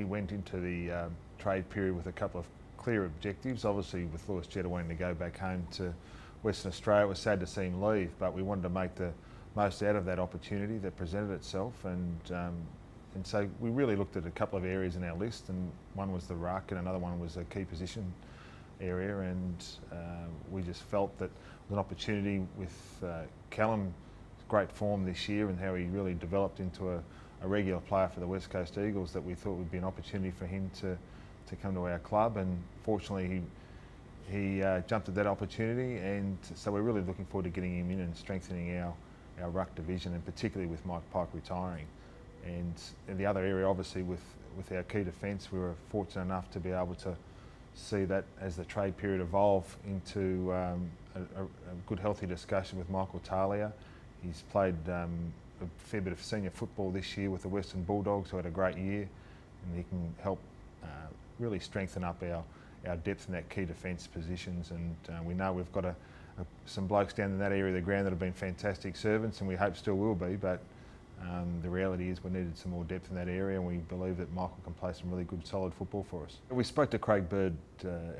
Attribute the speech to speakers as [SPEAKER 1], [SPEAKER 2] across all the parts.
[SPEAKER 1] went into the trade period with a couple of clear objectives. Obviously, with Lewis Jetta wanting to go back home to Western Australia, it was sad to see him leave, but we wanted to make the most out of that opportunity that presented itself, and so we really looked at a couple of areas in our list, and one was the ruck and another one was a key position area, and we just felt that was an opportunity with Callum's great form this year and how he really developed into a regular player for the West Coast Eagles, that we thought would be an opportunity for him to come to our club, and fortunately he jumped at that opportunity, and so we're really looking forward to getting him in and strengthening our ruck division, and particularly with Mike Pike retiring. And in the other area, obviously with our key defence, we were fortunate enough to be able to see that as the trade period evolved into a good healthy discussion with Michael Talia. He's played a fair bit of senior football this year with the Western Bulldogs, who had a great year, and he can help really strengthen up our depth in that key defence positions. And we know we've got some blokes down in that area of the ground that have been fantastic servants, and we hope still will be, but the reality is we needed some more depth in that area, and we believe that Michael can play some really good solid football for us. We spoke to Craig Bird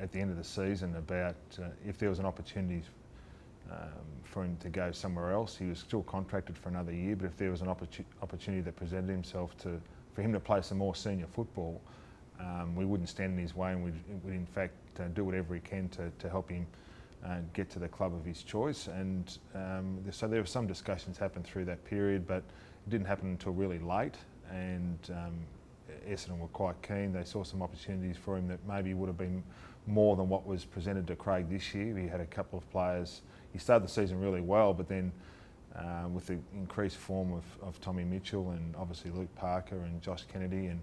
[SPEAKER 1] at the end of the season about if there was an opportunity for him to go somewhere else. He was still contracted for another year, but if there was an opportunity that presented himself for him to play some more senior football, we wouldn't stand in his way, and we'd in fact do whatever we can to help him get to the club of his choice. And so there were some discussions happened through that period, but it didn't happen until really late, and Essendon were quite keen. They saw some opportunities for him that maybe would have been more than what was presented to Craig this year. He had a couple of players. He started the season really well, but then with the increased form of Tommy Mitchell and obviously Luke Parker and Josh Kennedy, and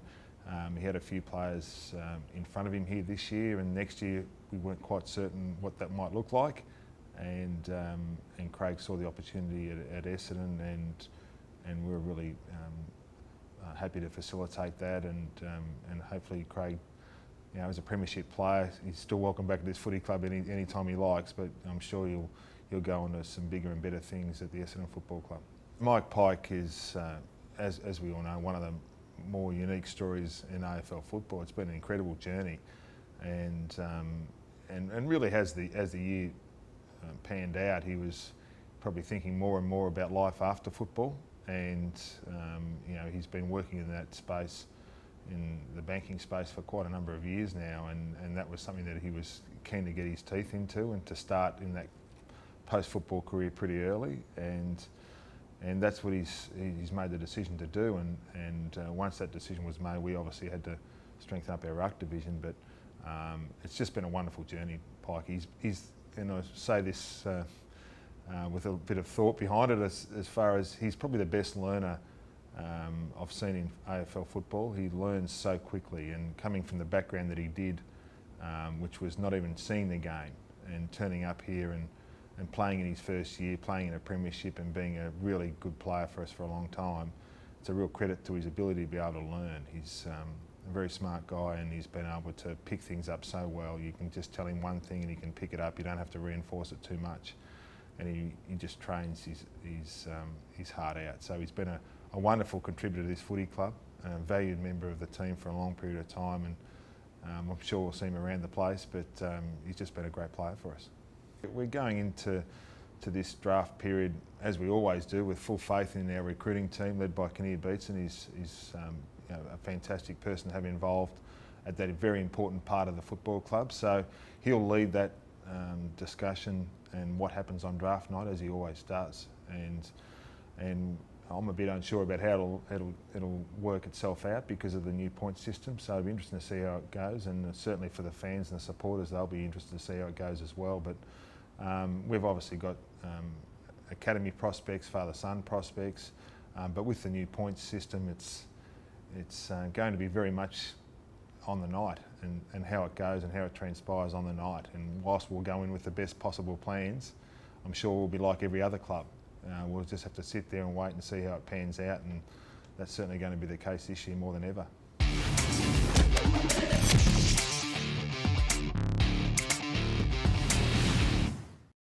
[SPEAKER 1] he had a few players in front of him here this year, and next year we weren't quite certain what that might look like, and Craig saw the opportunity at Essendon, and we were really happy to facilitate that, and hopefully Craig, you know, as a premiership player, he's still welcome back to this footy club any time he likes, but I'm sure he'll go on to some bigger and better things at the Essendon Football Club. Mike Pike is, as we all know, one of the more unique stories in AFL football. It's been an incredible journey, and really as the year panned out, he was probably thinking more and more about life after football, and you know, he's been working in that space, in the banking space, for quite a number of years now, and that was something that he was keen to get his teeth into and to start in that post-football career pretty early, and that's what he's made the decision to do, and once that decision was made, we obviously had to strengthen up our ruck division, but it's just been a wonderful journey, Pike. He's and I say this with a bit of thought behind it, as far as he's probably the best learner I've seen in AFL football. He learns so quickly, and coming from the background that he did, which was not even seeing the game, and turning up here and playing in his first year, playing in a premiership and being a really good player for us for a long time, it's a real credit to his ability to be able to learn. He's a very smart guy, and he's been able to pick things up so well. You can just tell him one thing and he can pick it up. You don't have to reinforce it too much, and he just trains his heart out. So he's been a wonderful contributor to this footy club, a valued member of the team for a long period of time, and I'm sure we'll see him around the place, but he's just been a great player for us. We're going into this draft period, as we always do, with full faith in our recruiting team led by Kinnear Beatson. He's you know, a fantastic person to have involved at that very important part of the football club. So he'll lead that discussion and what happens on draft night, as he always does. And I'm a bit unsure about how it'll work itself out because of the new point system. So it'll be interesting to see how it goes, and certainly for the fans and the supporters, they'll be interested to see how it goes as well. But we've obviously got academy prospects, father-son prospects, but with the new points system, it's going to be very much on the night, and how it goes and how it transpires on the night. And whilst we'll go in with the best possible plans, I'm sure we'll be like every other club. We'll just have to sit there and wait and see how it pans out, and that's certainly going to be the case this year more than ever.